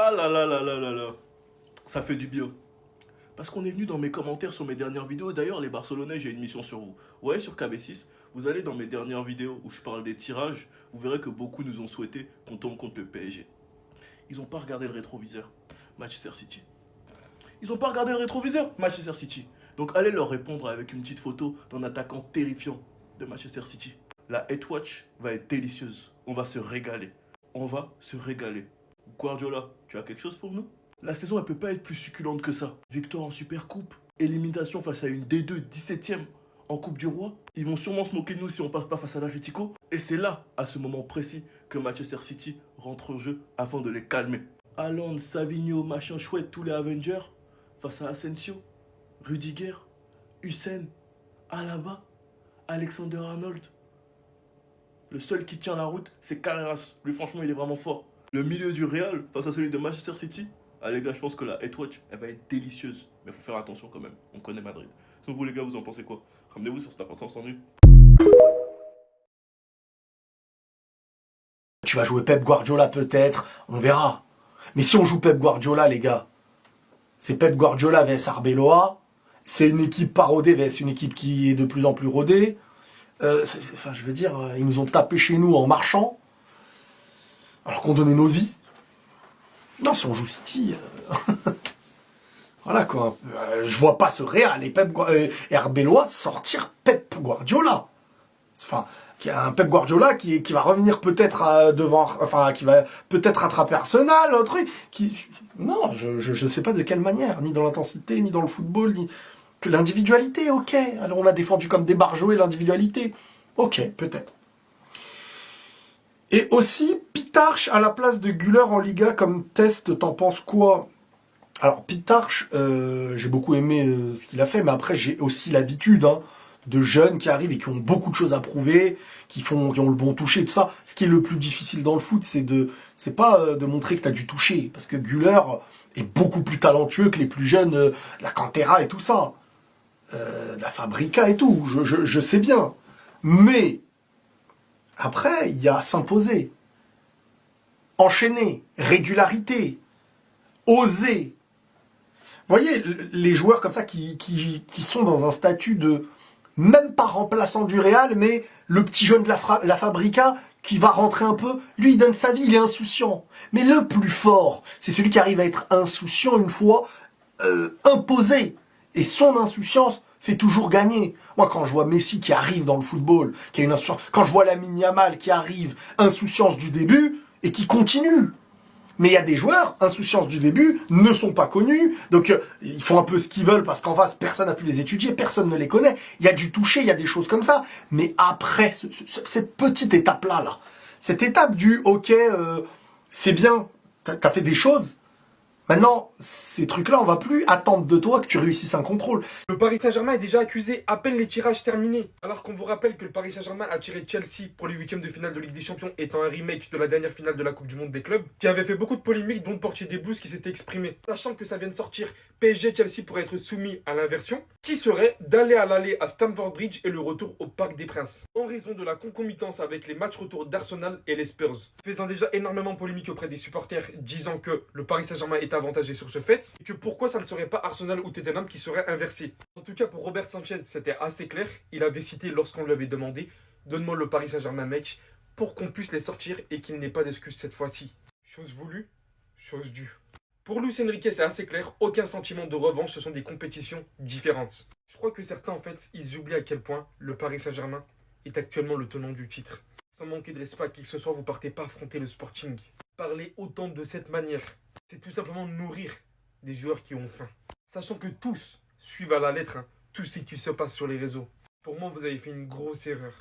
Ah là là là là là là. Ça fait du bien. Parce qu'on est venu dans mes commentaires sur mes dernières vidéos. D'ailleurs, les Barcelonais, j'ai une mission sur vous. Ouais, sur KB6, vous allez dans mes dernières vidéos où je parle des tirages. Vous verrez que beaucoup nous ont souhaité qu'on tombe contre le PSG. Ils n'ont pas regardé le rétroviseur. Manchester City. Ils n'ont pas regardé le rétroviseur. Manchester City. Donc allez leur répondre avec une petite photo d'un attaquant terrifiant de Manchester City. La Head Watch va être délicieuse. On va se régaler. On va se régaler. Guardiola, tu as quelque chose pour nous? La saison, elle peut pas être plus succulente que ça. Victoire en Super Coupe, élimination face à une D2 17ème en Coupe du Roi. Ils vont sûrement se moquer de nous si on passe pas face à l'Atlético. Et c'est là, à ce moment précis, que Manchester City rentre en jeu afin de les calmer. Haaland, Savigno, machin chouette, tous les Avengers, face à Asensio, Rudiger, Hussein, Alaba, Alexander-Arnold. Le seul qui tient la route, c'est Carreras. Lui, franchement, il est vraiment fort. Le milieu du Real face à celui de Manchester City. Ah les gars, je pense que la Head Watch, elle va être délicieuse. Mais faut faire attention quand même. On connaît Madrid. Donc vous les gars, vous en pensez quoi? Ramenez-vous sur Snap ensemble. Tu vas jouer Pep Guardiola peut-être, on verra. Mais si on joue Pep Guardiola, les gars, c'est Pep Guardiola vs Arbeloa. C'est une équipe pas rodée vs une équipe qui est de plus en plus rodée. Enfin, je veux dire, ils nous ont tapé chez nous en marchant, alors qu'on donnait nos vies. Non, si on joue City, voilà quoi. Je vois pas ce Real et Arbeloa sortir Pep Guardiola. Enfin, qu'il y a un Pep Guardiola qui va revenir peut-être devant, enfin, qui va peut-être rattraper Arsenal, un truc. Non, je sais pas de quelle manière, ni dans l'intensité, ni dans le football, ni que l'individualité, ok. Alors on a défendu comme des barjots et l'individualité, ok, peut-être. Et aussi, Pitarch à la place de Güler en Liga comme test, t'en penses quoi? Alors Pitarch, j'ai beaucoup aimé ce qu'il a fait, mais après j'ai aussi l'habitude de jeunes qui arrivent et qui ont beaucoup de choses à prouver, qui ont le bon toucher, tout ça. Ce qui est le plus difficile dans le foot, c'est pas de montrer que tu as du toucher, parce que Güler est beaucoup plus talentueux que les plus jeunes, la Cantera et tout ça, la Fabrica et tout, je sais bien. Mais après, il y a s'imposer, enchaîner, régularité, oser. Vous voyez, les joueurs comme ça qui sont dans un statut de même pas remplaçant du Real, mais le petit jeune de la Fabrica qui va rentrer un peu, lui il donne sa vie, il est insouciant. Mais le plus fort, c'est celui qui arrive à être insouciant une fois imposé. Et son insouciance fait toujours gagner. Moi quand je vois Messi qui arrive dans le football, qui a une insouciance, quand je vois Lamine Yamal qui arrive, insouciance du début, et qui continue. Mais il y a des joueurs, insouciance du début, ne sont pas connus, donc ils font un peu ce qu'ils veulent parce qu'en face, personne n'a pu les étudier, personne ne les connaît. Il y a du toucher, il y a des choses comme ça. Mais après, cette petite étape-là, cette étape du « ok, c'est bien, t'as fait des choses », maintenant, ces trucs-là, on va plus attendre de toi que tu réussisses un contrôle. Le Paris Saint-Germain est déjà accusé à peine les tirages terminés. Alors qu'on vous rappelle que le Paris Saint-Germain a tiré Chelsea pour les huitièmes de finale de Ligue des Champions, étant un remake de la dernière finale de la Coupe du Monde des clubs, qui avait fait beaucoup de polémiques, dont le portier des Blues qui s'était exprimé. Sachant que ça vient de sortir, PSG-Chelsea pourrait être soumis à l'inversion, qui serait d'aller à l'aller à Stamford Bridge et le retour au Parc des Princes. En raison de la concomitance avec les matchs retour d'Arsenal et les Spurs. Faisant déjà énormément polémique auprès des supporters, disant que le Paris Saint-Germain est avantagé sur ce fait, et que pourquoi ça ne serait pas Arsenal ou Tottenham qui serait inversé. En tout cas pour Robert Sanchez c'était assez clair, il avait cité lorsqu'on lui avait demandé « Donne-moi le Paris Saint-Germain mec » pour qu'on puisse les sortir et qu'il n'ait pas d'excuses cette fois-ci. Chose voulue, chose due. Pour Luis Enrique c'est assez clair, aucun sentiment de revanche, ce sont des compétitions différentes. Je crois que certains en fait, ils oublient à quel point le Paris Saint-Germain est actuellement le tenant du titre. Sans manquer de respect à qui que ce soit, vous partez pas affronter le Sporting. Parler autant de cette manière, c'est tout simplement nourrir des joueurs qui ont faim. Sachant que tous suivent à la lettre tout ce qui se passe sur les réseaux. Pour moi, vous avez fait une grosse erreur.